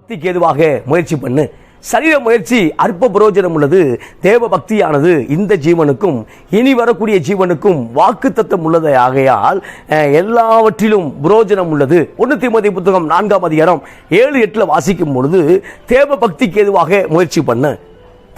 பக்திக்கு ஏதுவாக முயற்சி பண்ணு. சரீர முயற்சி அற்ப பிரயோஜனம் உள்ளது. தேவ பக்தியானது இந்த ஜீவனுக்கும் இனி வரக்கூடிய ஜீவனுக்கும் வாக்குத்தத்தம் உள்ளது. ஆகையால் எல்லாவற்றிலும் பிரயோஜனம் உள்ளது. 1 தீமோத்தேயு புத்தகம் 4ஆம் அதிகாரம் 7-8 வாசிக்கும் பொழுது தேவ பக்திக்கு ஏதுவாக முயற்சி பண்ணு,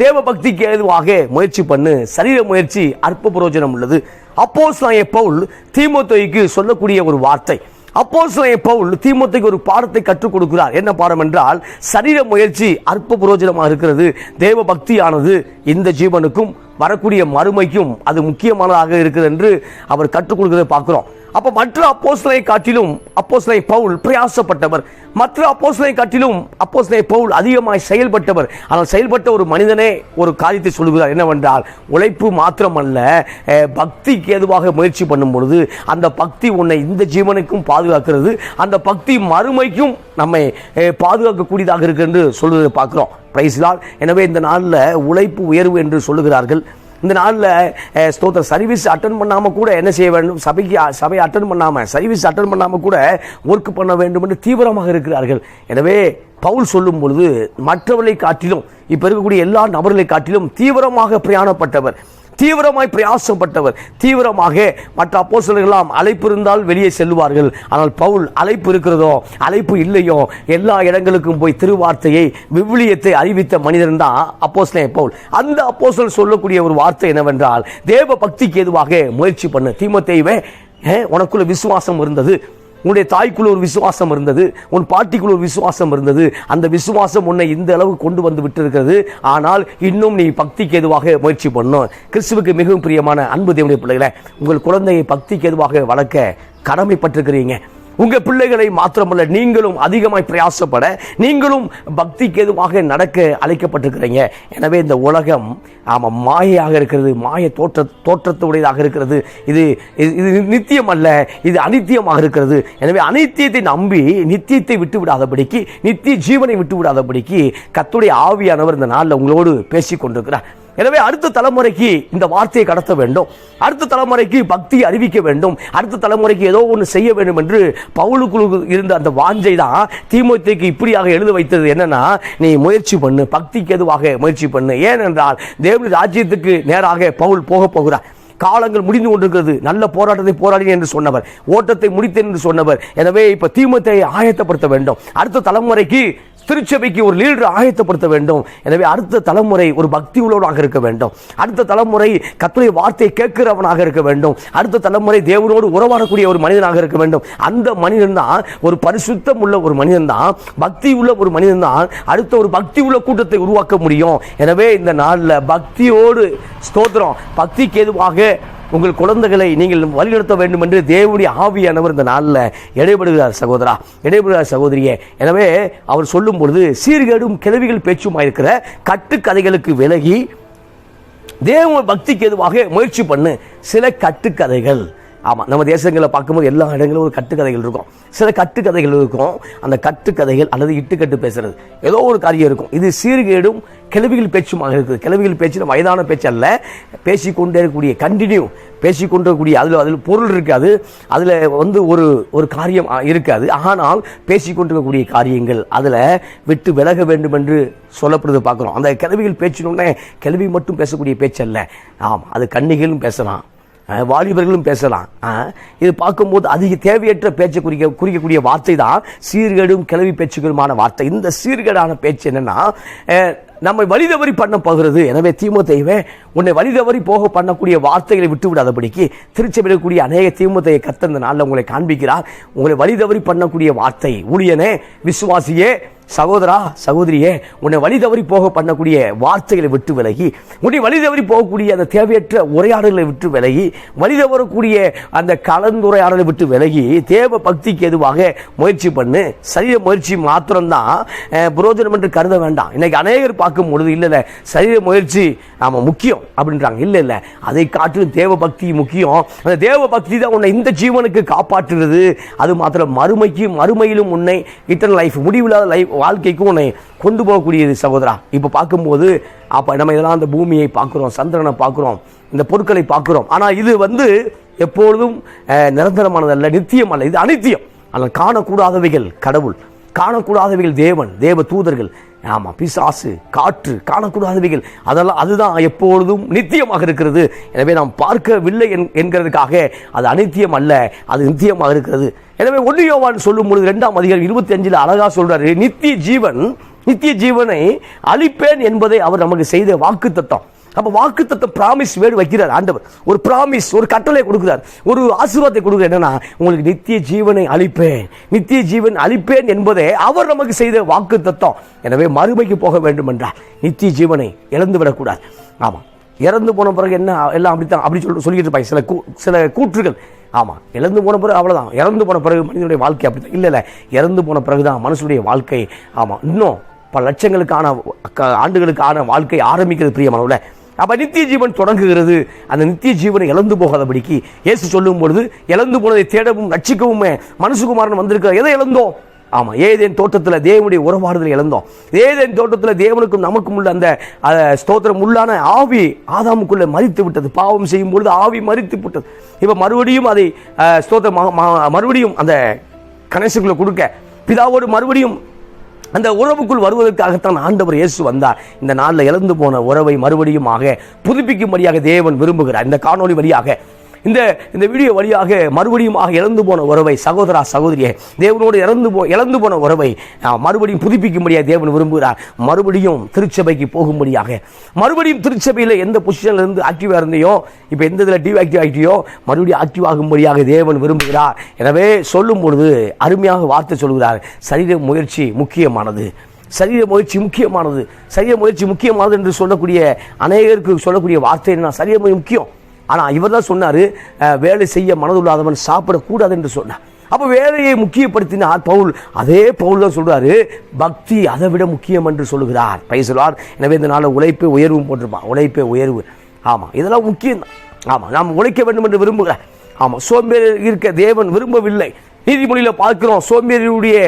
தேவ பக்திக்கு ஏதுவாக முயற்சி பண்ணு, சரீர முயற்சி அற்ப பிரயோஜனம் உள்ளது. அப்போஸ்தலனாகிய பவுல் தீமோத்தேயுக்கு சொல்லக்கூடிய ஒரு வார்த்தை. அப்போஸ்தலனாகிய பவுல் தீமோத்தேயுக்கு ஒரு பாடத்தை கற்றுக் கொடுக்கிறார். என்ன பாடம் என்றால், சரீர முயற்சி அற்ப பிரயோஜனமாக இருக்கிறது. தேவ பக்தியானது இந்த ஜீவனுக்கும் வரக்கூடிய மறுமைக்கும் அது முக்கியமானதாக இருக்குது என்று அவர் கற்றுக் கொடுக்கிறதை பார்க்கிறோம். அப்ப மற்ற அப்போஸ்தலனை காட்டிலும் அப்போஸ்தலனாகிய பவுல் பிரயாசப்பட்டவர். மற்ற அப்போஸ்தலனை காட்டிலும் அப்போஸ்தலனாகிய பவுல் அதிகமாய் செயல்பட்டவர். ஆனால் செயல்பட்ட ஒரு மனிதனே ஒரு காரியத்தை சொல்லுகிறார். என்னவென்றால், உழைப்பு மாத்திரமல்ல, பக்திக்கு ஏதுவாக முயற்சி பண்ணும் பொழுது அந்த பக்தி உன்னை இந்த ஜீவனுக்கும் பாதுகாக்கிறது, அந்த பக்தி மறுமைக்கும் நம்மை பாதுகாக்கக்கூடியதாக இருக்கு என்று சொல்வதை பார்க்கிறோம். Praise lord. எனவே இந்த நாளில் உழைப்பு உயர்வு என்று சொல்லுகிறார்கள். இந்த நாளில் ஸ்தோத்திர சர்வீஸ் அட்டன் பண்ணாமல் கூட என்ன செய்ய வேண்டும், சபை அட்டன் பண்ணாமல் சர்வீஸ் அட்டன் பண்ணாமல் கூட ஒர்க் பண்ண வேண்டும் என்று தீவிரமாக இருக்கிறார்கள். எனவே பவுல் சொல்லும் பொழுது மற்றவர்களை காட்டிலும் இப்போ இருக்கக்கூடிய எல்லா நபர்களை காட்டிலும் தீவிரமாக பிரயாணப்பட்டவர், தீவிரமாய் பிரயாசப்பட்டவர், தீவிரமாக. மற்ற அப்போஸ்தலர்களாம் அழைப்பு இருந்தால் வெளியே செல்வார்கள். ஆனால் பவுல் அழைப்பு இருக்கிறதோ அழைப்பு இல்லையோ எல்லா இடங்களுக்கும் போய் திருவார்த்தையை விவிலியத்தை அறிவித்த மனிதன் தான் அப்போஸ்தலனாகிய பவுல். அந்த அப்போஸ்தலர் சொல்லக்கூடிய ஒரு வார்த்தை என்னவென்றால், தேவ பக்திக்கு ஏதுவாக முயற்சி பண்ணு. தீமோத்தேயுவே, உனக்குள்ள விசுவாசம் இருந்தது, உன்னுடைய தாய்க்குள்ள ஒரு விசுவாசம் இருந்தது, உன் பாட்டிக்குள்ள ஒரு விசுவாசம் இருந்தது. அந்த விசுவாசம் உன்னை இந்த அளவு கொண்டு வந்து விட்டிருக்கிறது. ஆனால் இன்னும் நீ பக்திக்கு எதுவாக முயற்சி பண்ணும். கிறிஸ்துவுக்கு மிகவும் பிரியமான அன்பு தேவனுடைய பிள்ளைகளை, உங்கள் குழந்தையை பக்திக்கு எதுவாக வளர்க்க கடமைப்பட்டிருக்கிறீங்க. உங்க பிள்ளைகளை மாத்திரமல்ல, நீங்களும் அதிகமாய் பிரயாசப்பட, நீங்களும் பக்திக்கு எதுவாக நடக்க அழைக்கப்பட்டிருக்கிறீங்க. எனவே இந்த உலகம் மாயையாக இருக்கிறது, மாய தோற்றத்துடையதாக இருக்கிறது. இது நித்தியம் அல்ல, இது அனித்தியமாக இருக்கிறது. எனவே அனித்தியத்தை நம்பி நித்தியத்தை விட்டு விடாதபடிக்கு, நித்திய ஜீவனை விட்டு விடாதபடிக்கு கர்த்தருடைய ஆவியானவர் இந்த நாளில் உங்களோடு பேசிக் கொண்டிருக்கிறார். எனவே அடுத்த தலைமுறைக்கு இந்த வார்த்தையை கடத்த வேண்டும், அடுத்த தலைமுறைக்கு பக்தியை அறிவிக்க வேண்டும், அடுத்த தலைமுறைக்கு ஏதோ ஒன்று செய்ய வேண்டும் என்று பவுலுக்குள் இருந்த அந்த வாஞ்சை தான் தீமோத்தேயுக்கு இப்படியாக எழுத வைத்தது. என்னன்னா, நீ முயற்சி பண்ணு, பக்திக்கு எதுவாக முயற்சி பண்ணு. ஏனென்றால் தேவனுடைய ராஜ்யத்துக்கு நேராக பவுல் போக போகிறார். காலங்கள் முடிந்து கொண்டிருக்கிறது. நல்ல போராட்டத்தை போராடி என்று சொன்னவர், ஓட்டத்தை முடித்தேன் என்று சொன்னவர். எனவே இப்ப தீமோத்தேயை ஆயத்தப்படுத்த வேண்டும். அடுத்த தலைமுறைக்கு திருச்சபைக்கு ஒரு லீடர் ஆயத்தப்படுத்த வேண்டும். எனவே அடுத்த தலைமுறை ஒரு பக்தி உள்ளவனாக இருக்க வேண்டும். அடுத்த தலைமுறை கர்த்தருடைய வார்த்தையை கேட்கிறவனாக இருக்க வேண்டும். அடுத்த தலைமுறை தேவனோடு உறவாடக்கூடிய ஒரு மனிதனாக இருக்க வேண்டும். அந்த மனிதன் தான் ஒரு பரிசுத்தம் உள்ள ஒரு மனிதன் தான், பக்தி உள்ள ஒரு மனிதன் தான் அடுத்த ஒரு பக்தி உள்ள கூட்டத்தை உருவாக்க முடியும். எனவே இந்த நாளில் பக்தியோடு ஸ்தோத்திரம், பக்திக்கு ஏதுவாக உங்கள் குழந்தைகளை நீங்கள் வழிநடத்த வேண்டும் என்று தேவனுடைய ஆவியானவர் இந்த நாளில் இடைபடுகிறார். சகோதரா, இடைபடுகிறார் சகோதரியே. எனவே அவர் சொல்லும் பொழுது, சீர்கேடும் கிளவிகள் பேச்சுமாயிருக்கிற கட்டுக்கதைகளுக்கு விலகி தேவ பக்திக்கு எதுவாக முயற்சி பண்ணு. சில கட்டுக்கதைகள், ஆமாம், நம்ம தேசங்களை பார்க்கும்போது எல்லா இடங்களும் ஒரு கட்டுக்கதைகள் இருக்கும், சில கட்டுக்கதைகள் இருக்கும். அந்த கட்டுக்கதைகள் அல்லது இட்டுக்கட்டு பேசுறது ஏதோ ஒரு காரியம் இருக்கும். இது சீர்கேடும் கிளவிகள் பேச்சுமாக இருக்குது. கிளவிகள் பேச்சு வயதான பேச்சு அல்ல, பேசிக்கொண்டே இருக்கக்கூடிய, கண்டினியூ பேசிக்கொண்டிருக்கக்கூடிய, அதில் பொருள் இருக்காது, அதில் ஒரு காரியம் இருக்காது. ஆனால் பேசிக்கொண்டிருக்கக்கூடிய காரியங்கள் அதில் விட்டு விலக வேண்டும் என்று சொல்லப்படுது பார்க்குறோம். அந்த கிளவிகள் பேச்சினோடனே கிளவி மட்டும் பேசக்கூடிய பேச்சு அல்ல, ஆமாம், அது கன்னிகளும் பேசலாம், வாலிபர்களும் பேசலாம். இது பார்க்கும்போது அதிக தேவையற்ற பேச்சை குறிக்கக்கூடிய வார்த்தை தான் சீர்கேடும் கிளவி பேச்சுகளுமான வார்த்தை. இந்த சீர்கேடான பேச்சு என்னன்னா, நம்மை வழிதவறி பண்ண போகிறது. எனவே தீமோத்தேயுவே, உன்னை வழிதவறி போக பண்ணக்கூடிய வார்த்தைகளை விட்டு விடாதபடிக்கு திருச்சபையிடக்கூடிய அநேக தீமோத்தேயை கர்த்தர் இந்த நாளில் உங்களை காண்பிக்கிறார். உங்களை வழிதவறி பண்ணக்கூடிய வார்த்தை, ஊழியனே, விசுவாசியே, சகோதரா, சகோதரியே, உன்னை வழி தவறி போக பண்ணக்கூடிய வார்த்தைகளை விட்டு விலகி, உன்னை வழி தவறி போகக்கூடிய அந்த தேவையற்ற உரையாடல்களை விட்டு விலகி, வழி தவறக்கூடிய அந்த கலந்துரையாடலை விட்டு விலகி தேவ பக்திக்கு எதுவாக முயற்சி பண்ணு. சரீர முயற்சி மாத்திரம்தான் புரோஜனம் என்று கருத வேண்டாம். இன்னைக்கு அநேகர் பார்க்கும் பொழுது, இல்லை சரீர முயற்சி நாம முக்கியம் அப்படின்றாங்க. இல்லை, அதை காட்டிலும் தேவ பக்தி முக்கியம். அந்த தேவ பக்தி தான் உன்னை இந்த ஜீவனுக்கு காப்பாற்றுகிறது. அது மாத்திரம் மறுமையிலும் உன்னை இட்டர்னல் லைஃப், முடிவில்லாத லைஃப் வாழ்க்கைக்கும் உன்னை கொண்டு போகக்கூடியது. சகோதரா, இப்போ பார்க்கும்போது அப்போ நம்ம இதெல்லாம் அந்த பூமியை பார்க்குறோம், சந்திரனை பார்க்குறோம், இந்த பொருட்களை பார்க்குறோம். ஆனால் இது எப்பொழுதும் நிரந்தரமானதல்ல, நித்தியம் அல்ல, இது அனித்தியம். ஆனால் காணக்கூடாதவைகள் கடவுள், காணக்கூடாதவைகள் தேவன், தேவ தூதர்கள், ஆமா பிசாசு, காற்று, காணக்கூடாதவைகள், அதெல்லாம் அதுதான் எப்பொழுதும் நித்தியமாக இருக்கிறது. எனவே நாம் பார்க்கவில்லை என்கிறதுக்காக அது அநித்தியம் அல்ல, அது நித்தியமாக இருக்கிறது. எனவே 1 யோவான் சொல்லும் பொழுது 2ஆம் அதிகாரம் 25 அழகா சொல்றாரு, நித்திய ஜீவனை அளிப்பேன் என்பதை அவர் நமக்கு செய்த வாக்குத்தத்தம். அப்ப வாக்குத்தத்தம் பிராமிஸ் வேர்டு வைக்கிறார் ஆண்டவர். ஒரு பிராமிஸ், ஒரு கட்டளை கொடுக்கிறார், ஒரு ஆசீர்வாதத்தை கொடுக்கிறார். என்னன்னா, உங்களுக்கு நித்திய ஜீவனை அளிப்பேன் என்பதே அவர் நமக்கு செய்த வாக்குத்தத்தம். எனவே மறுமைக்கு போக வேண்டும் என்றால் நித்திய ஜீவனை இழந்து விடக்கூடாது. ஆமா, இறந்து போன பிறகு என்ன எல்லாம் அப்படித்தான் அப்படி சொல்லிட்டு இருப்பாங்க சில கூற்றுகள். ஆமா, இறந்து போன பிறகு அவ்வளவுதான், இறந்து போன பிறகு மனிதனுடைய வாழ்க்கை அப்படித்தான். இல்ல, இறந்து போன பிறகுதான் மனுஷனுடைய வாழ்க்கை. ஆமா, இன்னும் பல லட்சங்களுக்கான ஆண்டுகளுக்கான வாழ்க்கை ஆரம்பிக்கிறது பிரியமானவர்களே. அப்ப நித்திய ஜீவன் தொடங்குகிறது. அந்த நித்திய ஜீவனை இழந்து போகாதபடிக்கு இயேசு சொல்லும் பொழுது, இழந்து போனதை தேடவும் ரட்சிக்கவும் மனுஷகுமாரன் வந்திருக்கிறார். எதை இழந்தோம்? ஆமா, ஏதேன் தோட்டத்தில் தேவனுடைய உறவாடுதலை இழந்தோம். ஏதேன் தோட்டத்தில் தேவனுக்கும் நமக்கும் உள்ள அந்த ஸ்தோத்திரம் உள்ளான ஆவி ஆதாமுக்குள்ள மரித்து விட்டது. பாவம் செய்யும் பொழுது ஆவி மரித்து விட்டது. இப்ப மறுபடியும் அதை மறுபடியும் அந்த கணேசக்குள்ள கொடுக்க பிதாவோடு மறுபடியும் அந்த உறவுக்குள் வருவதற்காகத்தான் ஆண்டவர் இயேசு வந்தார். இந்த நாளில் இழந்து போன உறவை மறுபடியும் புதுப்பிக்கும்படியாக தேவன் விரும்புகிறார். இந்த காணொளி வழியாக, இந்த வீடியோ வழியாக மறுபடியும் இழந்து போன உறவை, சகோதரா சகோதரியே, தேவனோடு இழந்து போன உறவை மறுபடியும் புதுப்பிக்கும்படியாக தேவன் விரும்புகிறார். மறுபடியும் திருச்சபைக்கு போகும்படியாக, மறுபடியும் திருச்சபையில் எந்த பொசிஷன்ல இருந்து ஆக்டிவா இருந்தையோ, இப்ப எந்த இதில் டிஆக்டிவ் ஆகிட்டியோ மறுபடியும் ஆக்டிவ் ஆகும்படியாக தேவன் விரும்புகிறார். எனவே சொல்லும் பொழுது அருமையாக வார்த்தை சொல்கிறார், சரீர முயற்சி முக்கியமானது. சரீர முயற்சி முக்கியமானது என்று சொல்லக்கூடிய அநேகருக்கு சொல்லக்கூடிய வார்த்தை என்ன? சரீர முக்கியம். ஆனா இவர் தான் சொன்னாரு, வேலை செய்ய மனதுள்ளாதவன் சாப்பிடக்கூடாது என்று சொன்னார். அப்ப வேலையை முக்கியப்படுத்தினார் பவுல். அதே பவுல் தான் சொல்றாரு, பக்தி அதை விட முக்கியம் என்று சொல்லுகிறார். பைசலார். எனவே இந்த நாள் உழைப்பே உயர்வு போட்டிருப்பான். உழைப்பே உயர்வு. ஆமா, இதெல்லாம் முக்கியம் தான். ஆமா, நாம் உழைக்க வேண்டும் என்று விரும்புகிறார். ஆமா, சோம்பேறி இருக்க தேவன் விரும்பவில்லை. நீதிமொழியில பார்க்கிறோம், சோம்பேறியுடைய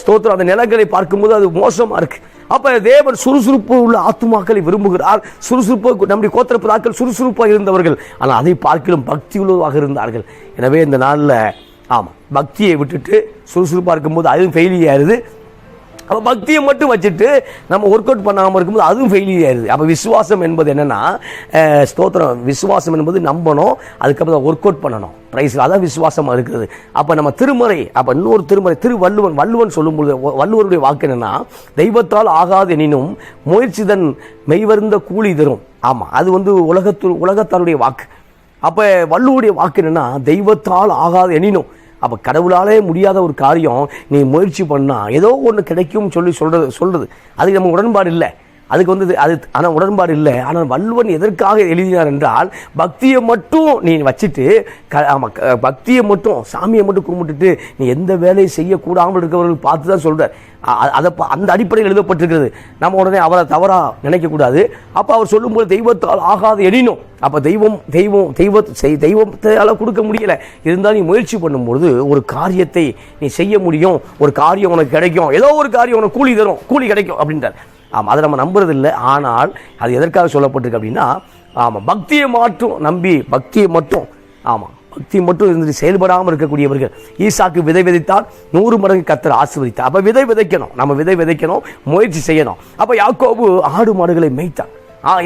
ஸ்தோத்திரம் அந்த நிலங்களை பார்க்கும்போது அது மோசமா இருக்கு. அப்ப தேவன் சுறுசுறுப்பு உள்ள ஆத்துமாக்களை விரும்புகிறார். சுறுசுறுப்பு நம்முடைய கோத்திரப்பிதாக்கள் சுறுசுறுப்பாக இருந்தவர்கள், ஆனால் அதை பார்க்கலும் பக்தி உள்ளதாக இருந்தார்கள். எனவே இந்த நாளில் ஆமா, பக்தியை விட்டுட்டு சுறுசுறுப்பாக இருக்கும்போது அதுவும் ஃபெயிலியர் ஆயிருது. அப்போ பக்தியை மட்டும் வச்சுட்டு நம்ம ஒர்க் அவுட் பண்ணாமல் இருக்கும்போது அதுவும் ஃபெயிலியர் ஆயிருது. அப்போ விசுவாசம் என்பது என்னன்னா, ஸ்தோத்திரம், விசுவாசம் என்பது நம்பணும், அதுக்கப்புறம் ஒர்க் அவுட் பண்ணணும். பிரைஸ், அதான் விசுவாசமா இருக்கிறது. அப்ப நம்ம திருமறை, அப்ப இன்னொரு திருமறை வள்ளுவன் சொல்லும்போது வள்ளுவருடைய வாக்கு என்னன்னா, தெய்வத்தால் ஆகாது எனினும் முயற்சிதன் மெய்வருந்த கூலி தரும். ஆமா, அது உலகத்தாருடைய வாக்கு. அப்ப வள்ளுவருடைய வாக்கு என்னன்னா, தெய்வத்தால் ஆகாது எனினும், அப்ப கடவுளாலே முடியாத ஒரு காரியம் நீ முயற்சி பண்ணா ஏதோ ஒன்று கிடைக்கும் சொல்றது அதுக்கு நம்ம உடன்பாடு இல்லை. அதுக்கு அது ஆனால் உடன்பாடு இல்லை. ஆனால் வள்ளுவன் எதற்காக எழுதினார் என்றால், பக்தியை மட்டும் நீ வச்சுட்டு, பக்தியை மட்டும் சாமியை மட்டும் கும்பிட்டுட்டு நீ எந்த வேலையை செய்யக்கூடாமல் இருக்கிறவர்கள் பார்த்து தான் சொல்றார். அந்த அடிப்படையில் எழுதப்பட்டிருக்கிறது. நம்ம உடனே அவரை தவறா நினைக்கக்கூடாது. அப்போ அவர் சொல்லும்போது தெய்வத்தால் ஆகாது எனினும், அப்போ தெய்வத்தால் கொடுக்க முடியல, இருந்தாலும் நீ முயற்சி பண்ணும்பொழுது ஒரு காரியத்தை நீ செய்ய முடியும். ஒரு காரியம் உனக்கு கிடைக்கும், ஏதோ ஒரு காரியம் உனக்கு கூலி தரும், கூலி கிடைக்கும் அப்படின்றார். ஆமாம், அதை நம்ம நம்புறது இல்லை. ஆனால் அது எதற்காக சொல்லப்பட்டிருக்கு அப்படின்னா, ஆமாம், பக்தியை மட்டும் பக்தி மட்டும் இருந்துட்டு செயல்படாமல் இருக்கக்கூடியவர்கள். ஈசாக்கு விதை விதைத்தால் 100 மடங்கு கர்த்தர் ஆசீர்வதித்தார். அப்ப விதை விதைக்கணும், நம்ம விதை விதைக்கணும், முயற்சி செய்யணும். அப்ப யாக்கோபு ஆடு மாடுகளை மேய்த்தான்.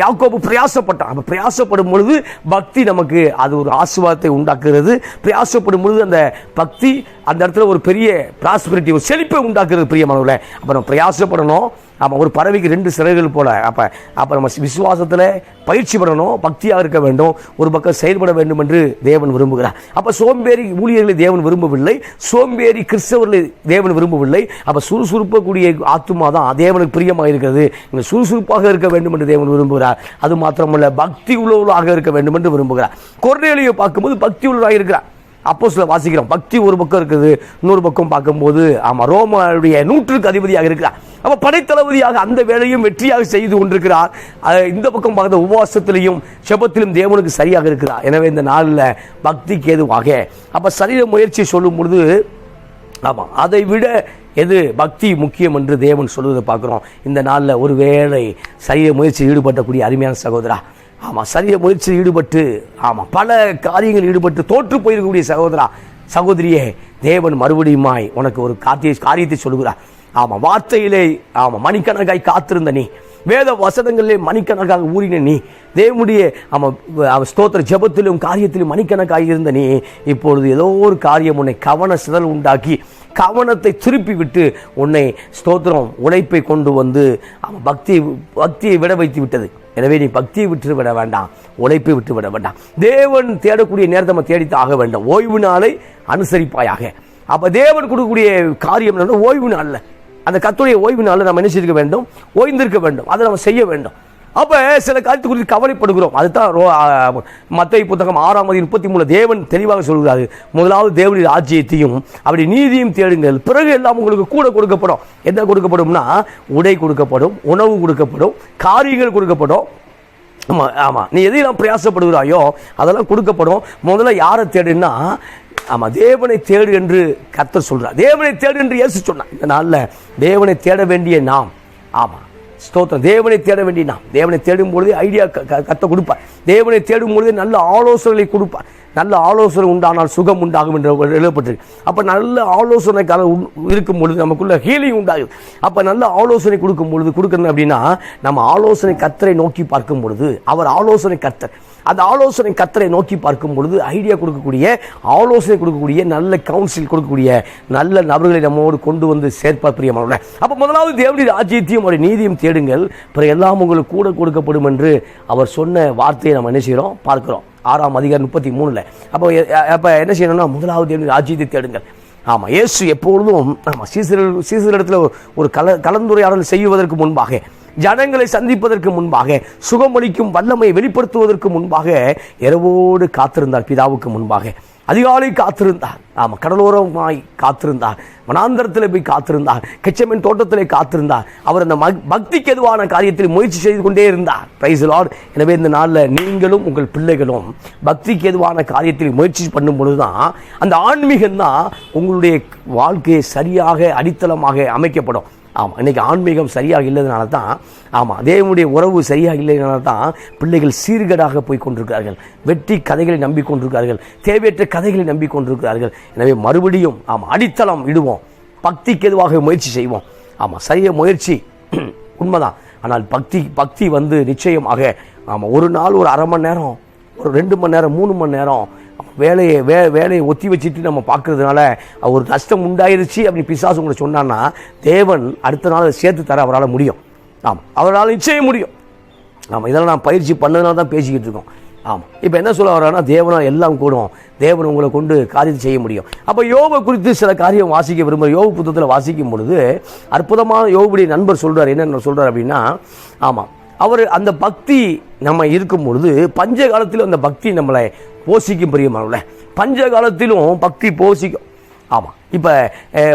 யாக்கோபு பிரயாசப்பட்டான். அப்ப பிரயாசப்படும் பொழுது பக்தி நமக்கு அது ஒரு ஆசீர்வாதத்தை உண்டாக்குறது. பிரயாசப்படும் பொழுது அந்த பக்தி அந்த இடத்துல ஒரு பெரிய பிராஸ்பரிட்டி, ஒரு செழிப்பை உண்டாக்குறது பிரியமானவர்களே. அப்ப நம்ம பிரயாசப்படணும். அப்போ ஒரு பறவைக்கு 2 சிறகுகள் போல. அப்போ நம்ம விசுவாசத்தில் பயிற்சி பண்ணணும், பக்தியாக இருக்க வேண்டும், ஒரு பக்கம் செயல்பட வேண்டும் என்று தேவன் விரும்புகிறார். அப்போ சோம்பேறி ஊழியர்களை தேவன் விரும்பவில்லை, சோம்பேறி கிறிஸ்தவர்களை தேவன் விரும்பவில்லை. அப்போ சுறுசுறுப்பக்கூடிய ஆத்துமா தான் தேவனுக்கு பிரியமாக இருக்கிறது. சுறுசுறுப்பாக இருக்க வேண்டும் என்று தேவன் விரும்புகிறார். அது மாத்திரமல்ல, பக்தி உள்ளவர்களாக இருக்க வேண்டும் என்று விரும்புகிறார். கொர்நேலியை பார்க்கும்போது பக்தி உள்ளவராக இருக்கிறார். அப்போஸ்தலர் வாசிக்கிறோம், பக்தி ஒரு பக்கம் இருக்குது, இன்னொரு பக்கம் பார்க்கும்போது ரோமாவுடைய 100க்கு அதிபதியாக இருக்கிறார். அப்ப படைத்தளபதியாக அந்த வேலையும் வெற்றியாக செய்து கொண்டிருக்கிறார். இந்த பக்கம் பார்த்த உபவாசத்திலையும் செபத்திலும் தேவனுக்கு சரியாக இருக்கிறார். எனவே இந்த நாளில் பக்திக்கு ஏதுவாக அப்ப சரீர முயற்சி சொல்லும் பொழுது அதை விட எது பக்தி முக்கியம் என்று தேவன் சொல்வதை பார்க்கிறோம். இந்த நாளில் ஒருவேளை சரீர முயற்சியில் ஈடுபட்டக்கூடிய அருமையான சகோதரா, சரீர முயற்சியில் ஈடுபட்டு பல காரியங்கள் ஈடுபட்டு தோற்று போயிருக்கக்கூடிய சகோதரா சகோதரியே, தேவன் மறுபடியுமாய் உனக்கு ஒரு காரியத்தை சொல்லுகிறார். ஆமாம், வார்த்தையிலே ஆமாம் மணிக்கணக்காய் காத்திருந்த நீ, வேத வசனங்களிலே மணிக்கணக்காக ஊறின நீ, தேவனுடைய ஸ்தோத்திர ஜெபத்திலும் காரியத்திலும் மணிக்கணக்காக இருந்த நீ, இப்பொழுது ஏதோ ஒரு காரியம் உன்னை கவன சிதறல் உண்டாக்கி கவனத்தை திருப்பி விட்டு உன்னை ஸ்தோத்திரம் உழைப்பை கொண்டு வந்து பக்தியை விட வைத்து விட்டது. எனவே நீ பக்தியை விட்டு விட வேண்டாம், உழைப்பை விட்டு விட வேண்டாம். தேவன் தேடக்கூடிய நேரத்தை நம்ம தேடித்து ஆக வேண்டும். ஓய்வு நாளை அனுசரிப்பாயாக. அப்ப தேவன் கொடுக்கக்கூடிய காரியம் ஓய்வு நாள்ல, அந்த கர்த்தருடைய ஓய்வு நாள்ல நம்ம என்ன செய்திருக்க வேண்டும்? ஓய்ந்திருக்க வேண்டும். அதை நம்ம செய்ய வேண்டும். அப்ப சில காரியத்தை குறித்து கவலைப்படுகிறோம். அதுதான் மத்தேயு புத்தகம் 6:33 தேவன் தெளிவாக சொல்கிறாரு, முதலாவது தேவனுடைய ராஜ்யத்தையும் அப்படி நீதியும் தேடுங்கள், பிறகு எல்லாம் உங்களுக்கு கூட கொடுக்கப்படும். என்ன கொடுக்கப்படும்னா, உடை கொடுக்கப்படும், உணவு கொடுக்கப்படும், காரியங்கள் கொடுக்கப்படும். ஆமா ஆமா, நீ எதையெல்லாம் பிரயாசப்படுகிறாயோ அதெல்லாம் கொடுக்கப்படும். முதல்ல யாரை தேடுன்னா, ஆமா தேவனை தேடு என்று கர்த்தர் சொல்றார். தேவனை தேடு என்று இயேசு சொன்னார். இந்த நாள்ல தேவனை தேட வேண்டிய நாம், ஆமா ஸ்தோத்திரம், தேவனை தேட வேண்டிய நாம், தேவனை தேடும் பொழுது ஐடியா கர்த்தர் கொடுப்பார். தேவனை தேடும் பொழுது நல்ல ஆலோசனைகளை கொடுப்பார். நல்ல ஆலோசனை உண்டானால் சுகம் உண்டாகும் என்று எழுதப்பட்டிருக்கு. அப்ப நல்ல ஆலோசனைக்காக இருக்கும் பொழுது நமக்குள்ள ஹீலிங் உண்டாகும். அப்ப நல்ல ஆலோசனை கொடுக்கும் பொழுது கொடுக்கணும் அப்படின்னா, நம்ம ஆலோசனை கர்த்தரை நோக்கி பார்க்கும் பொழுது, அவர் ஆலோசனை கர்த்தர், அந்த ஆலோசனை கர்த்தரை நோக்கி பார்க்கும் பொழுது ஐடியா கொடுக்கக்கூடிய, ஆலோசனை கொடுக்கக்கூடிய, நல்ல கவுன்சில் கொடுக்கக்கூடிய நல்ல நபர்களை நம்மோடு கொண்டு வந்து சேர்ப்பார். பிரியமானவர்களே, அப்ப முதலாவது தேவனுடைய ராஜ்யத்தையும் அவருடைய நீதியும் தேடுங்கள், பிறகு எல்லாம் உங்களுக்கு கூட கொடுக்கப்படும் என்று அவர் சொன்ன வார்த்தையை நம்ம என்ன செய்யறோம்? பார்க்கிறோம். 6:33. அப்ப என்ன செய்யணும்னா, முதலாவது தேவனுடைய ராஜ்யத்தை தேடுங்கள். ஆமா, இயேசு எப்பொழுதும் ஆமா சீசரிடத்துல ஒரு கலந்துரையாடல் செய்வதற்கு முன்பாக, ஜனங்களை சந்திப்பதற்கு முன்பாக, சுகமளிக்கும் வல்லமை வெளிப்படுத்துவதற்கு முன்பாக இரவோடு காத்திருந்தார். பிதாவுக்கு முன்பாக அதிகாலை காத்திருந்தார். ஆமா, கடலோரமாய் காத்திருந்தார், வனாந்தரத்தில் போய் காத்திருந்தார், கெச்சமேன் தோட்டத்திலே காத்திருந்தார். அவர் அந்த பக்திக்கு எதுவான காரியத்தில் முயற்சி செய்து கொண்டே இருந்தார். Praise the Lord. எனவே இந்த நாளில் நீங்களும் உங்கள் பிள்ளைகளும் பக்திக்கு எதுவான காரியத்தில் முயற்சி பண்ணும் பொழுதுதான் அந்த ஆன்மீகம் தான் உங்களுடைய வாழ்க்கையை சரியாக அடித்தளமாக அமைக்கப்படும். ஆமாம், இன்னைக்கு ஆன்மீகம் சரியாக இல்லைனால தான், ஆமாம் தேவனுடைய உறவு சரியாக இல்லைனால தான் பிள்ளைகள் சீர்கேடாக போய் கொண்டிருக்கிறார்கள். வெற்றி கதைகளை நம்பிக்கொண்டிருக்கிறார்கள், தேவையற்ற கதைகளை நம்பிக்கொண்டிருக்கிறார்கள். எனவே மறுபடியும் ஆமாம் அடித்தளம் இடுவோம், பக்திக்கு எதுவாக முயற்சி செய்வோம். ஆமாம், சரிய முயற்சி உண்மைதான். ஆனால் பக்தி வந்து நிச்சயமாக ஆமாம் ஒரு நாள் ஒரு அரை மணி நேரம், ஒரு 2 மணி நேரம், 3 மணி நேரம் வேலையை ஒத்தி வச்சுட்டு நம்ம பார்க்கறதுனால ஒரு நஷ்டம் உண்டாயிருச்சு அப்படின்னு பிசாசு உங்களை சொன்னான்னா, தேவன் அடுத்த நாள் சேர்த்து தர அவரால் முடியும். ஆமாம், அவரால் நிச்சயம் முடியும். ஆமாம், இதெல்லாம் நான் பயிற்சி பண்ணதுனால தான் பேசிக்கிட்டு இருக்கோம். ஆமாம், இப்போ என்ன சொல்ல வர்றாங்கன்னா, தேவனால் எல்லாம் கூடும், தேவன் உங்களை கொண்டு காரியத்தை செய்ய முடியும். அப்போ யோபை குறித்து சில காரியம் வாசிக்க விரும்புகிற யோபு புத்தகத்தில் வாசிக்கும் பொழுது அற்புதமான யோபுடைய நண்பர் சொல்றார். என்ன சொல்றார் அப்படின்னா, ஆமாம் அவர் அந்த பக்தி நம்ம இருக்கும் பொழுது பஞ்ச காலத்திலும் அந்த பக்தி நம்மளை போஷிக்கும். பிரியமானவர்களே, பஞ்ச காலத்திலும் பக்தி போஷிக்கும். ஆமாம், இப்போ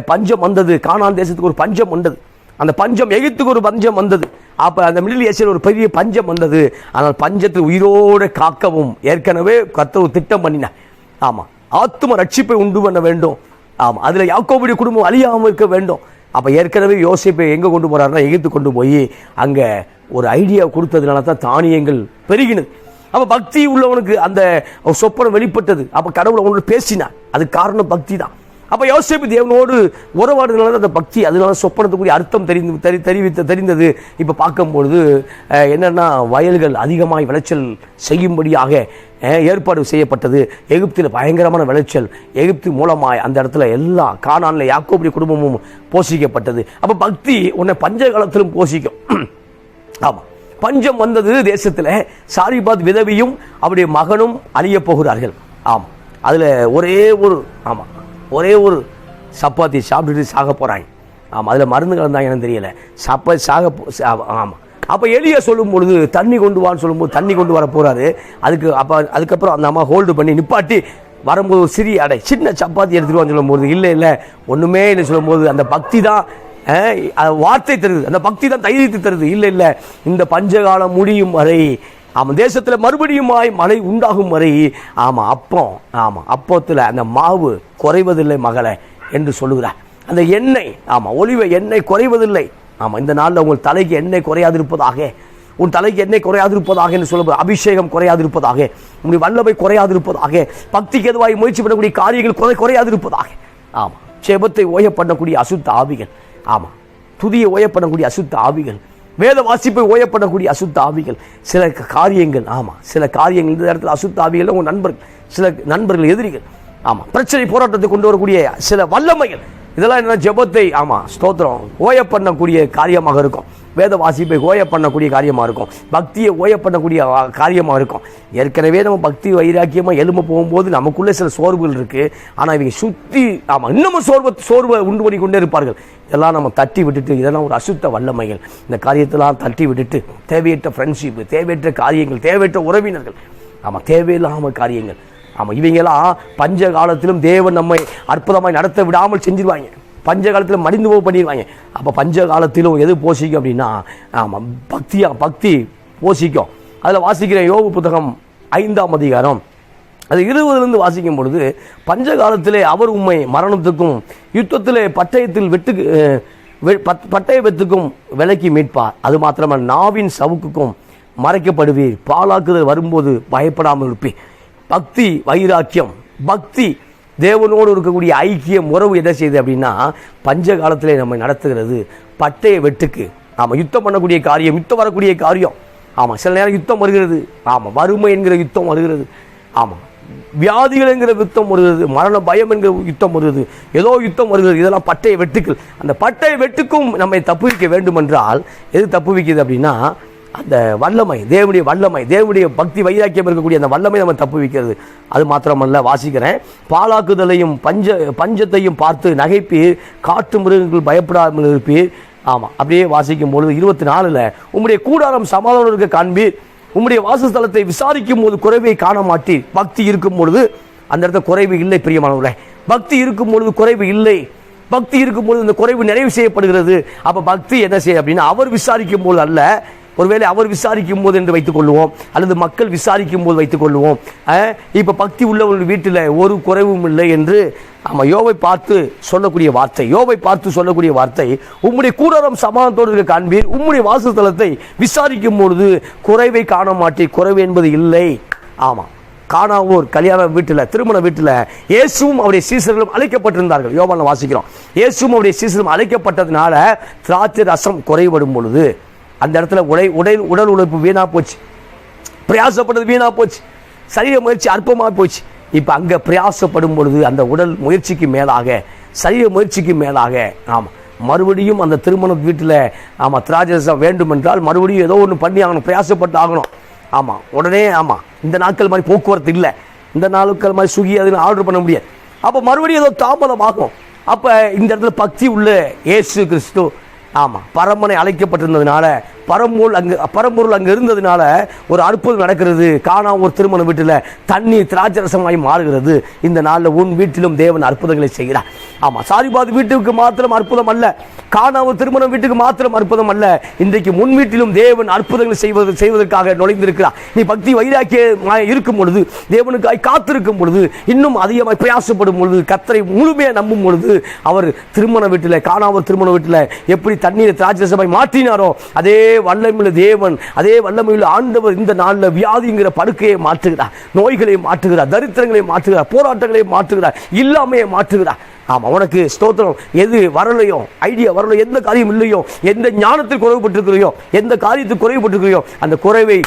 பஞ்சம் வந்தது, கானான் தேசத்துக்கு ஒரு பஞ்சம் வந்தது, அந்த பஞ்சம் எகிப்துக்கு ஒரு பஞ்சம் வந்தது, அப்போ அந்த மிடில் ஈஸ்டில் ஒரு பெரிய பஞ்சம் வந்தது. ஆனால் பஞ்சத்தை உயிரோடு காக்கவும் ஏற்கனவே கர்த்தர் திட்டம் பண்ணினார். ஆமாம், ஆத்தும ரட்சிப்பை உண்டு பண்ண வேண்டும். ஆமாம், அதில் யாக்கோபுடைய குடும்பம் அழியாமல் இருக்க வேண்டும். அப்போ ஏற்கனவே யோசேப்பை எங்கே கொண்டு போகிறாருன்னா, எகிப்து கொண்டு போய் அங்கே ஒரு ஐடியா கொடுத்ததுனால தான் தானியங்கள் பெருகினது. அப்போ பக்தி உள்ளவனுக்கு அந்த சொப்பனம் வெளிப்பட்டது. அப்போ கடவுளை அவனோட பேசினார், அது காரணம் பக்தி தான். அப்போ யோசேப்பு தேவனோடு உறவாடுறதுனால அந்த பக்தி, அதனால சொப்பனத்துக்குரிய அர்த்தம் தெரிந்தது. இப்போ பார்க்கும்பொழுது என்னென்னா, வயல்கள் அதிகமாய் விளைச்சல் செய்யும்படியாக ஏற்பாடு செய்யப்பட்டது. எகிப்தில் பயங்கரமான விளைச்சல், எகிப்து மூலமாய் அந்த இடத்துல எல்லா கானானில் யாக்கோபுடைய குடும்பமும் போஷிக்கப்பட்டது. அப்போ பக்தி உன்னை பஞ்ச காலத்திலும் போஷிக்கும். ஆமாம், பஞ்சம் வந்தது தேசத்தில், சாரிபாத் விதவியும் அவருடைய மகனும் அழிய போகிறார்கள். ஆமாம், அதில் ஒரே ஒரு சப்பாத்தி சாப்பிட்டுட்டு சாக போகிறாங்க. ஆமாம், அதில் மருந்து கலந்தாங்க எனக்கு தெரியல, ஆமாம். அப்போ எலியா சொல்லும் பொழுது தண்ணி கொண்டு வான்னு சொல்லும்போது தண்ணி கொண்டு வர போகிறாரு. அதுக்கப்புறம் அந்த அம்மா ஹோல்டு பண்ணி நிப்பாட்டி வரும்போது ஒரு சின்ன சப்பாத்தி எடுத்துகிட்டு சொல்லும் போது இல்லை ஒன்றுமே இல்லை சொல்லும்போது, அந்த பக்தி தான் வார்த்தை தருது, அந்த பக்தி தான் தைரியத்தை தருது. இல்லை இந்த பஞ்சகாலம் முடியும் வரை, ஆமாம் தேசத்தில் மறுபடியுமாய் மழை உண்டாகும் வரை, ஆமாம் அப்பத்தில் அந்த மாவு குறைவதில்லை மகளே என்று சொல்லுகிறார். அந்த எண்ணெய், ஆமாம் ஒலிவ எண்ணெய் குறைவதில்லை. ஆமாம், இந்த நாளில் உங்கள் தலைக்கு எண்ணெய் குறையாதிருப்பதாக, உன் தலைக்கு எண்ணெய் குறையாதிருப்பதாக என்று சொல்லுவது, அபிஷேகம் குறையாதிருப்பதாக, உங்களுடைய வல்லமை குறையாதிருப்பதாக, பக்திக்கு எதுவாய் முயற்சி பண்ணக்கூடிய காரியங்கள் குறையாதிருப்பதாக. ஆமாம், செபத்தை ஓய பண்ணக்கூடிய அசுத்த ஆவிகள், ஆமாம் துதியை ஓயப்படக்கூடிய அசுத்த ஆவிகள், வேத வாசிப்பை ஓயப்படக்கூடிய அசுத்த ஆவிகள், சில காரியங்கள், சில காரியங்கள் இந்த இடத்துல அசுத்த ஆவிகள் உங்கள் நண்பர்கள், சில நண்பர்கள் எதிரிகள், பிரச்சனை போராட்டத்தை கொண்டு வரக்கூடிய சில வல்லமைகள், இதெல்லாம் என்ன ஜெபத்தை ஸ்தோத்திரம் ஓய பண்ணக்கூடிய காரியமாக இருக்கும். வேத வாசிப்பை ஓய பண்ணக்கூடிய காரியமாக இருக்கும். பக்தியை ஓய பண்ணக்கூடிய காரியமாக இருக்கும். ஏற்கனவே நம்ம பக்தி வைராக்கியமாக எலும்ப போகும்போது நமக்குள்ளே சில சோர்வுகள் இருக்குது. ஆனால் இவங்க சுற்றி இன்னமும் சோர்வை உண்டு பண்ணி கொண்டே இருப்பார்கள். இதெல்லாம் நம்ம தட்டி விட்டுட்டு, இதெல்லாம் ஒரு அசுத்த வல்லமைகள். இந்த காரியத்தெல்லாம் தட்டி விட்டுட்டு தேவையற்ற ஃப்ரெண்ட்ஷிப்பு, தேவையற்ற காரியங்கள், தேவையற்ற உறவினர்கள், தேவையில்லாமல் காரியங்கள், இவங்கெல்லாம் பஞ்ச காலத்திலும் தேவன் நம்மை அற்புதமாய் நடத்த விடாமல் செஞ்சிருவாங்க. பஞ்ச காலத்தில் மடிந்து போக பண்ணிடுவாங்க. அப்போ பஞ்ச காலத்திலும் எது போஷிக்கும் அப்படின்னா பக்தி போஷிக்கும். அதில் வாசிக்கிற யோபு புத்தகம் 5ஆம் அதிகாரம் அது 20 வாசிக்கும் பொழுது, பஞ்ச காலத்திலே அவர் உம்மை மரணத்துக்கும் யுத்தத்திலே பட்டய வெத்துக்கும் விலக்கி மீட்பார். அது மாத்திரமல்ல, நாவின் சவுக்குக்கும் மறைக்கப்படுவீர். பாலாக்குதல் வரும்போது பயப்படாமல் இருப்பீர். பக்தி வைராக்கியம், பக்தி தேவனோடு இருக்கக்கூடிய ஐக்கியம், உறவு எதை செய்யுது அப்படின்னா பஞ்ச காலத்திலே நம்ம நடத்துகிறது பட்டய வெட்டுக்கு. யுத்தம் பண்ணக்கூடிய காரியம், யுத்தம் வரக்கூடிய காரியம். சில நேரம் யுத்தம் வருகிறது. வறுமை என்கிற யுத்தம் வருகிறது. வியாதிகள் என்கிற யுத்தம் வருகிறது. மரண பயம் என்கிற யுத்தம் வருகிறது. ஏதோ யுத்தம் வருகிறது. இதெல்லாம் பட்டய வெட்டுக்கள். அந்த பட்டய வெட்டுக்கும் நம்மை தப்புவிக்க வேண்டும் என்றால் எது தப்புவிக்குது அப்படின்னா அந்த வல்லமை, தேவனுடைய வல்லமை, தேவனுடைய பக்தி வைராக்கியம் இருக்கக்கூடிய அந்த வல்லமை நம்ம தப்பு வைக்கிறது. அது மாத்திரமல்ல, வாசிக்கிறேன், பாலாக்குதலையும் பஞ்சத்தையும் பார்த்து நகைப்பீர், காட்டு மிருகங்கள் பயப்படாமல் இருப்பீர். அப்படியே வாசிக்கும் பொழுது 24 உம்முடைய கூடாரம் சமாதானம் இருக்க காண்பீர், உம்முடைய வாசஸ்தலத்தை விசாரிக்கும் போது குறைவை காண மாட்டீர். பக்தி இருக்கும் பொழுது அந்த இடத்துல குறைவு இல்லை. பிரியமானவர்களே, பக்தி இருக்கும் பொழுது குறைவு இல்லை. பக்தி இருக்கும் பொழுது இந்த குறைவு நிறைவு செய்யப்படுகிறது. அப்ப பக்தி என்ன செய்ய அப்படின்னா, அவர் விசாரிக்கும் போது அல்ல, ஒருவேளை அவர் விசாரிக்கும் போது என்று வைத்துக் கொள்வோம், அல்லது மக்கள் விசாரிக்கும் போது வைத்துக் கொள்வோம். இப்ப பக்தி உள்ளவர்கள் வீட்டில் ஒரு குறைவும் இல்லை என்று யோபை பார்த்து சொல்லக்கூடிய வார்த்தை, உம்முடைய கூடாரம் சமாதானத்தோடு காண்பீர், உம்முடைய வாசஸ்தலத்தை விசாரிக்கும் பொழுது குறைவை காண மாட்டீர். குறைவு என்பது இல்லை. கானாவூர் கல்யாண வீட்டில், திருமண வீட்டில் இயேசுவும் அவருடைய சீசர்களும் அழைக்கப்பட்டிருந்தார்கள். யோவான்ல வாசிக்கிறோம், இயேசுவும் அவருடைய சீசர்களும் அழைக்கப்பட்டதுனால திராட்சை ரசம் குறைபடும் பொழுது அந்த இடத்துல உடல் உழைப்பு வீணா போச்சு, பிரயாசப்பட்டது வீணா போச்சு, சரீர முயற்சி அற்பமாக போச்சு. இப்போ அங்கே பிரயாசப்படும் பொழுது அந்த உடல் முயற்சிக்கு மேலாக, சரீர முயற்சிக்கு மேலாக மறுபடியும் அந்த திருமண வீட்டில் திராட்சை வேண்டும் என்றால் மறுபடியும் ஏதோ ஒன்று பண்ணி ஆகணும், பிரயாசப்பட்டு ஆகணும். உடனே இந்த நாட்கள் மாதிரி போக்குவரத்து இல்லை, இந்த நாட்கள் மாதிரி சுகி அதில் ஆர்டர் பண்ண முடியாது. அப்போ மறுபடியும் ஏதோ தாமதம் ஆகும். அப்போ இந்த இடத்துல பக்தி உள்ள இயேசு கிறிஸ்து பரமனை அழைக்கப்பட்டிருந்ததுனால, பரம்பொருள் அங்கே இருந்ததுனால ஒரு அற்புதம் நடக்கிறது. காணா ஒரு திருமண வீட்டில் தண்ணீர் திராட்சரசமாய் மாறுகிறது. இந்த நாளில் உன் வீட்டிலும் தேவன் அற்புதங்களை செய்கிறார். சாரிபாத் வீட்டுக்கு மாத்திரம் அற்புதம் அல்ல, காணா ஒரு திருமண வீட்டுக்கு மாத்திரம் அற்புதம் அல்ல, இன்றைக்கு முன் வீட்டிலும் தேவன் அற்புதங்களை செய்வதற்காக நுழைந்திருக்கிறார். நீ பக்தி வைராக்கிய இருக்கும் பொழுது, தேவனுக்காய் காத்திருக்கும் பொழுது, இன்னும் அதிகமாக பிரயாசப்படும் பொழுது, கர்த்தரை முழுமையாக நம்பும் பொழுது, அவர் திருமண வீட்டில், காணா ஒரு திருமண வீட்டில் எப்படி தண்ணீரை திராட்சரசமாய் மாற்றினாரோ அதே வல்லமையுள்ள தேவன், அதே வல்லமையுள்ள ஆண்டவர் இந்த நாளில் வியாதிங்கிற படுக்கையை மாற்றுகிறார், நோய்களை மாற்றுகிறார், தரித்திரங்களை மாற்றுகிறார், போராட்டங்களை மாற்றுகிறார், இல்லாமையை மாற்றுகிறார். உனக்கு ஸ்தோத்திரம். எது வரலையோ, ஐடியா வரலையோ, எந்த காரியம் இல்லையோ, எந்த ஞானத்தில் குறைவுபட்டிருக்கிறையோ, எந்த காரியத்தில் குறைவுபட்டிருக்கிறையோ அந்த குறைவை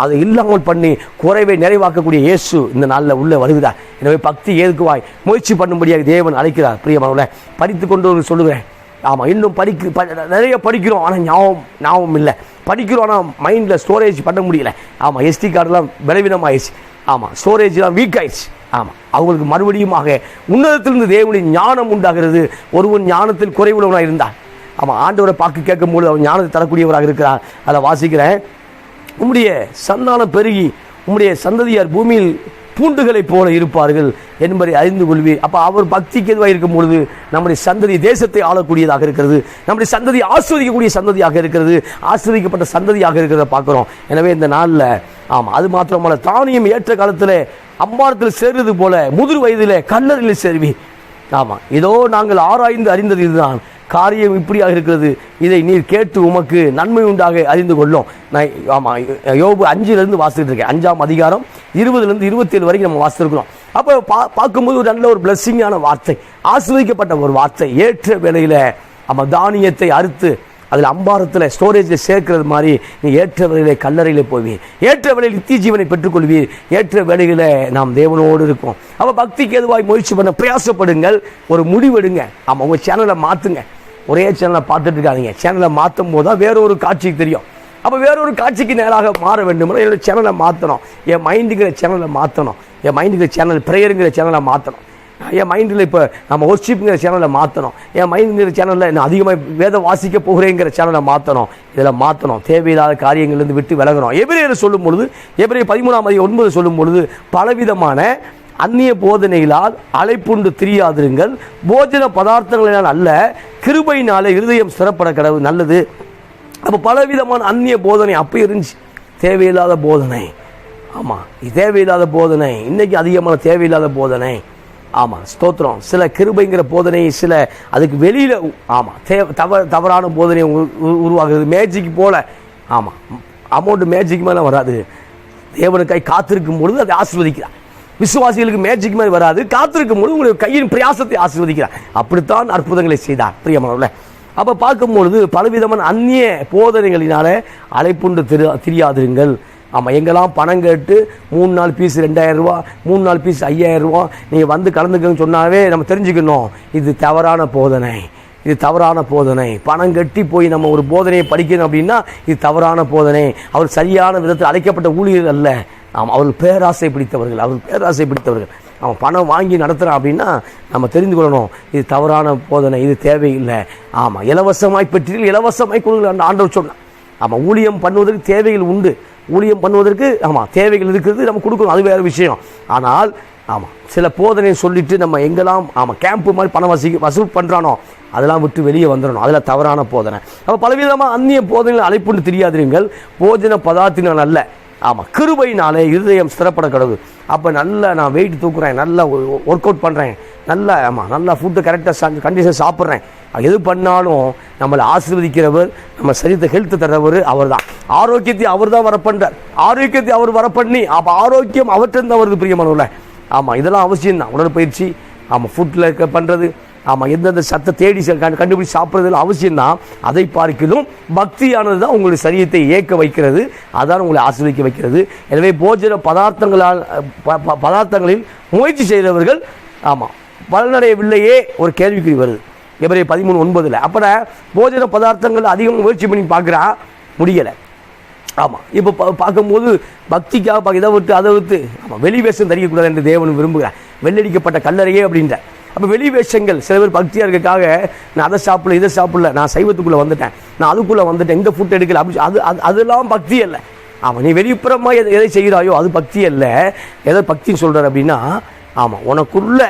அதை இல்லாமல் பண்ணி குறைவை நிறைவாக்கக்கூடிய இயேசு இந்த நாளில் உள்ள வருகிறார். எனவே பக்தி ஏதுக்குவாய் முயற்சி பண்ணும்படியாக தேவன் அழைக்கிறார். பிரியமானவர்களே, படித்து கொண்டு சொல்லுகிறேன். இன்னும் நிறைய படிக்கிறோம், ஆனால் ஞாபகம் இல்லை. படிக்கிறோம், ஆனால் மைண்டில் ஸ்டோரேஜ் பண்ண முடியல. எஸ்டி கார்டெலாம் பலவீனமாயிடுச்சு. ஸ்டோரேஜ்லாம் வீக் ஆயிடுச்சு. அவங்களுக்கு மறுபடியுமாக உன்னதத்திலிருந்து தேவனுடைய ஞானம் உண்டாகிறது. ஒருவன் ஞானத்தில் குறைவுள்ளவனாக இருந்தார். ஆண்டவரை பார்க்க கேட்கும்போது அவன் ஞானத்தை தரக்கூடியவராக இருக்கிறார். அதை வாசிக்கிறேன், உம்முடைய சந்தானம் பெருகி உம்முடைய சந்ததியார் பூமியில் பூண்டுகளைப் போல இருப்பார்கள் என்பதை அறிந்து கொள்வீர். அப்போ அவர் பக்திக்கு எதுவாக இருக்கும் பொழுது நம்முடைய சந்ததி தேசத்தை ஆளக்கூடியதாக இருக்கிறது, நம்முடைய சந்ததி ஆஸ்வதிக்கக்கூடிய சந்ததியாக இருக்கிறது, ஆஸ்வதிக்கப்பட்ட சந்ததியாக இருக்கிறத பார்க்குறோம். எனவே இந்த நாளில் அது மாத்திரமல்ல, தானியம் ஏற்ற காலத்தில் அம்மாரத்தில் சேர்றது போல முதிர் வயதில் கல்லறையில் சேர்வி. இதோ நாங்கள் ஆராய்ந்து அறிந்தது இதுதான், காரியம் இப்படியாக இருக்கிறது, இதை நீர் கேட்டு உமக்கு நன்மை உண்டாக அறிந்து கொள்ளும். நான் யோபு 5 வாசிட்டு இருக்கேன். 5ஆம் அதிகாரம் 20 27 வரைக்கும் நம்ம வாசித்திருக்கிறோம். அப்போ பார்க்கும்போது ஒரு நல்ல ஒரு பிளஸ்ஸிங்கான வார்த்தை, ஆசீர்வதிக்கப்பட்ட ஒரு வார்த்தை. ஏற்ற வேளையில் தானியத்தை அறுத்து அதில் அம்பாரத்தில் ஸ்டோரேஜில் சேர்க்கிறது மாதிரி நீ ஏற்ற வேளையிலே கல்லறையில் போவீர், ஏற்ற வேளையில் நித்திய ஜீவனை பெற்றுக்கொள்வீர், ஏற்ற வேளையில் நாம் தேவனோடு இருக்கோம். அப்போ பக்திக்கு எதுவாய் முயற்சி பண்ண பிரயாசப்படுங்கள், ஒரு முடிவெடுங்க. ஆமாம், உங்கள் சேனலை மாற்றுங்க. ஒரே சேனலை பார்த்துட்டு இருக்காதீங்க. சேனலை மாற்றும் போது தான் வேறொரு காட்சிக்கு தெரியும். அப்போ வேறொரு காட்சிக்கு நேராக மாற வேண்டும். என்னோட சேனலை மாற்றணும், என் மைண்டுங்கிற சேனலை மாற்றணும், என் மைண்டுங்கிற சேனல் ப்ரேயருங்கிற சேனலை மாற்றணும், என் மைண்டில் இப்போ நம்ம ஒர்ஷிப்புங்கிற சேனலை மாற்றணும், என் மைண்டுங்கிற சேனலில் நான் அதிகமாக வேதம் வாசிக்க போகிறேங்கிற சேனலை மாற்றணும். இதில் மாற்றணும். தேவையில்லாத காரியங்கள்லேருந்து விட்டு விலகணும். எபிரேயர் சொல்லும் பொழுது, எபிரேயர் 13:9 சொல்லும் பொழுது, பலவிதமான அந்நிய போதனைகளால் அழைப்புண்டு திரியாதிருங்கள், போஜன பதார்த்தங்களினால் அல்ல, கிருபையினாலே இருதயம் ஸ்திரப்பட கடவுள் நல்லது. அப்போ பலவிதமான அந்நிய போதனை அப்போ இருந்துச்சு, தேவையில்லாத போதனை. ஆமாம், தேவையில்லாத போதனை. இன்னைக்கு அதிகமான தேவையில்லாத போதனை. ஆமாம், ஸ்தோத்திரம். சில கிருபைங்கிற போதனை, சில அதுக்கு வெளியில் ஆமாம் தவறான போதனை உருவாகுது. மேஜிக் போல. ஆமாம், அமௌண்ட் மேஜிக் மேலே வராது. தேவனுக்காய் காத்திருக்கும் பொழுது அதை ஆசீர்வதிக்கிறார். விசுவாசிகளுக்கு மேஜிக் மாதிரி வராது. காத்திருக்கும் பொழுது உங்களுடைய கையின் பிரயாசத்தை ஆசீர்வதிக்கிறார். அப்படித்தான் அற்புதங்களை செய்தார் பிரியமானவர்களே. அப்போ பார்க்கும்பொழுது பலவிதமான அந்நிய போதனைகளினால அழைப்புண்டு தெரியாதிருங்கள். ஆமாம், எங்கெல்லாம் பணம் கேட்டு 3 நாள் பீஸ் 2000 ரூபா, 3 நாள் பீஸ் 5000 ரூபா நீங்கள் வந்து கலந்துக்கன்னு சொன்னாவே நம்ம தெரிஞ்சுக்கணும், இது தவறான போதனை, இது தவறான போதனை. பணம் கட்டி போய் நம்ம ஒரு போதனையை படிக்கணும் அப்படின்னா இது தவறான போதனை. அவர் சரியான விதத்தில் அழைக்கப்பட்ட ஊழியர் அல்ல. ஆமாம், அவர்கள் பேராசை பிடித்தவர்கள், அவர்கள் பேராசை பிடித்தவர்கள். அவன் பணம் வாங்கி நடத்துகிறான் அப்படின்னா நம்ம தெரிந்து கொள்ளணும், இது தவறான போதனை, இது தேவையில்லை. ஆமாம், இலவசமாய் பெற்றீர்கள், இலவசமாய் கொடுங்கள் ஆண்டவர் சொன்னான். ஆமாம், ஊழியம் பண்ணுவதற்கு தேவைகள் உண்டு. ஊழியம் பண்ணுவதற்கு ஆமாம் தேவைகள் இருக்கிறது, நம்ம கொடுக்கணும், அது வேறு விஷயம். ஆனால் ஆமாம், சில போதனையை சொல்லிட்டு நம்ம எங்கெல்லாம் ஆமாம் கேம்ப்பு மாதிரி பணம் வசூல் பண்ணுறானோ அதெல்லாம் விட்டு வெளியே வந்துடணும். அதில் தவறான போதனை. அப்போ பலவிதமாக அந்நிய போதனைகள் அழைப்புன்னு தெரியாதீர்கள், போஜன பதார்த்தினால் அல்ல, ஆமாம் கிருபையினாலே இருதயம் ஸ்திரப்பட கடவுள். அப்போ நல்லா நான் வெயிட் தூக்குறேன், நல்லா ஒர்க் அவுட் பண்ணுறேன், நல்லா ஆமாம் நல்லா ஃபுட்டு கரெக்டாக கண்டிஷன் சாப்பிட்றேன், எது பண்ணாலும் நம்மளை ஆசீர்வதிக்கிறவர், நம்ம சரீரத்தை ஹெல்த் தர்றவர் அவர் தான். ஆரோக்கியத்தை அவர் தான் வர பண்ணுறார். ஆரோக்கியத்தை அவர் வர பண்ணி அப்போ ஆரோக்கியம் அவற்றிருந்து வருது பிரியமானவர்களே. ஆமாம், இதெல்லாம் அவசியம் தான். உடற்பயிற்சி, ஆமாம் ஃபுட்டில் பண்ணுறது, ஆமாம் எந்தெந்த சத்தை தேடி கண்டுபிடிச்சி சாப்பிட்றதுல அவசியம்தான். அதை பார்க்கலும் பக்தியானது தான் உங்களுடைய சரீரத்தை இயக்க வைக்கிறது, அதான் உங்களை ஆசீர்வதிக்க வைக்கிறது. எனவே போஜன பதார்த்தங்களில் முயற்சி செய்கிறவர்கள் ஆமாம் பலனடையவில்லையே ஒரு கேள்விக்குறி வருது. எபிரேயர் 13:9. அப்புறம் போஜன பதார்த்தங்கள் அதிகம் முயற்சி பண்ணி பார்க்குறா, முடியலை. ஆமாம், இப்போ பார்க்கும்போது பக்திக்காக இதை விட்டு அதை விட்டு ஆமாம் வெளி வேஷம் தரிக்கக்கூடாது என்று தேவன் விரும்புகிறார். வெள்ளடிக்கப்பட்ட கல்லறையே அப்படின்ற. அப்போ வெளி வேஷங்கள் சில பேர் பக்தியாக இருக்கிறதுக்காக நான் அதை சாப்பிடல இதை சாப்பிடல, நான் சைவத்துக்குள்ளே வந்துட்டேன், நான் அதுக்குள்ளே வந்துட்டேன், எங்கே ஃபுட் எடுக்கல அப்படி அதெல்லாம் பக்தி அல்ல. ஆமாம், நீ வெளிப்புறமாக எதை செய்கிறாயோ அது பக்தி அல்ல. எதை பக்தின்னு சொல்கிறார் அப்படின்னா ஆமாம் உனக்குள்ள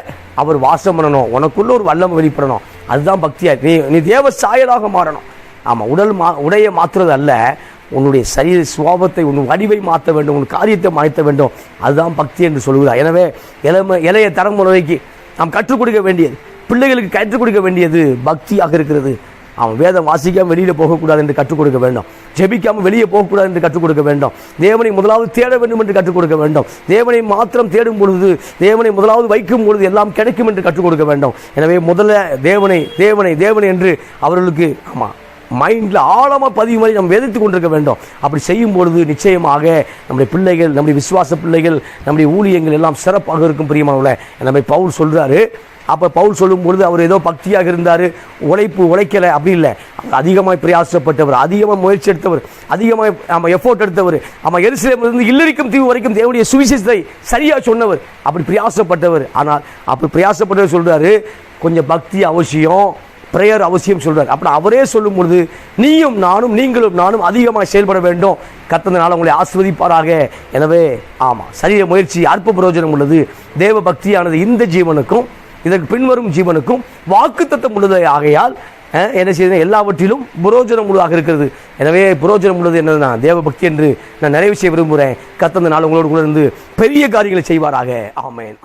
அவர் வாசம் பண்ணணும், உனக்குள்ள ஒரு வல்லமை வெளிப்படணும், அதுதான் பக்தியாக. நீ தேவ சாயலாக மாறணும். ஆமாம், உடைய மாற்றுறது அல்ல, உன்னுடைய சரீர சுவாபத்தை உன் வடிவை மாற்ற வேண்டும், உன் காரியத்தை மாற்ற வேண்டும், அதுதான் பக்தி என்று சொல்கிறார். எனவே இளைய தலைமுறைக்கு நாம் கற்றுக் கொடுக்க வேண்டியது, பிள்ளைகளுக்கு கற்றுக் கொடுக்க வேண்டியது பக்தியாக இருக்கிறது. அவன் வேதம் வாசிக்காமல் வெளியில் போகக்கூடாது என்று கற்றுக் கொடுக்க வேண்டும், ஜெபிக்காமல் வெளியே போகக்கூடாது என்று கற்றுக் கொடுக்க வேண்டும், தேவனை முதலாவது தேட வேண்டும் என்று கற்றுக் கொடுக்க வேண்டும், தேவனை மாத்திரம் தேடும் பொழுது, தேவனை முதலாவது வைக்கும் பொழுது எல்லாம் கிடைக்கும் என்று கற்றுக் கொடுக்க வேண்டும். எனவே முதல்ல தேவனை தேவனை தேவனை என்று அவர்களுக்கு ஆமாம் மைண்டில் ஆழமாக பதிவு மாதிரி நம்ம வேதித்து கொண்டிருக்க வேண்டும். அப்படி செய்யும் பொழுது நிச்சயமாக நம்முடைய பிள்ளைகள், நம்முடைய விசுவாச பிள்ளைகள், நம்முடைய ஊழியங்கள் எல்லாம் சிறப்பாக இருக்கும் பிரியமானவர்களே. நம்ம பவுல் சொல்கிறாரு. அப்போ பவுல் சொல்லும் பொழுது அவர் ஏதோ பக்தியாக இருந்தார், உழைக்கலை அப்படி இல்லை. அதிகமாக பிரயாசப்பட்டவர், அதிகமாக முயற்சி எடுத்தவர், அதிகமாக நம்ம எஃபோர்ட் எடுத்தவர், நம்ம எருசலேமிலிருந்து இல்லிரிக்கும் தீவு வரைக்கும் தேவனுடைய சுவிசேஷத்தை சரியாக சொன்னவர், அப்படி பிரயாசப்பட்டவர். ஆனால் அப்படி பிரயாசப்பட்டவர் சொல்கிறாரு, கொஞ்சம் பக்தி அவசியம், பிரேயர் அவசியம் சொல்றார். அப்படி அவரே சொல்லும் பொழுது நீங்களும் நானும் அதிகமாக செயல்பட வேண்டும். கர்த்தர் உங்களை ஆசீர்வதிப்பாராக. எனவே ஆமாம் சரீர முயற்சி அற்ப பிரயோஜனம் உள்ளது. தேவ பக்தியானது இந்த ஜீவனுக்கும் இதற்கு பின்வரும் ஜீவனுக்கும் வாக்குத்தத்தம் உள்ளது. ஆகையால் என்ன செய்ய எல்லாவற்றிலும் புரோஜனம் உள்ளதாக இருக்கிறது. எனவே புரோஜனம் உள்ளது என்னதுன்னா தேவ பக்தி என்று நான் நிறைவு செய்ய விரும்புகிறேன். கர்த்தர் உங்களோடு கூட இருந்து பெரிய காரியங்களை செய்வாராக. ஆமென்.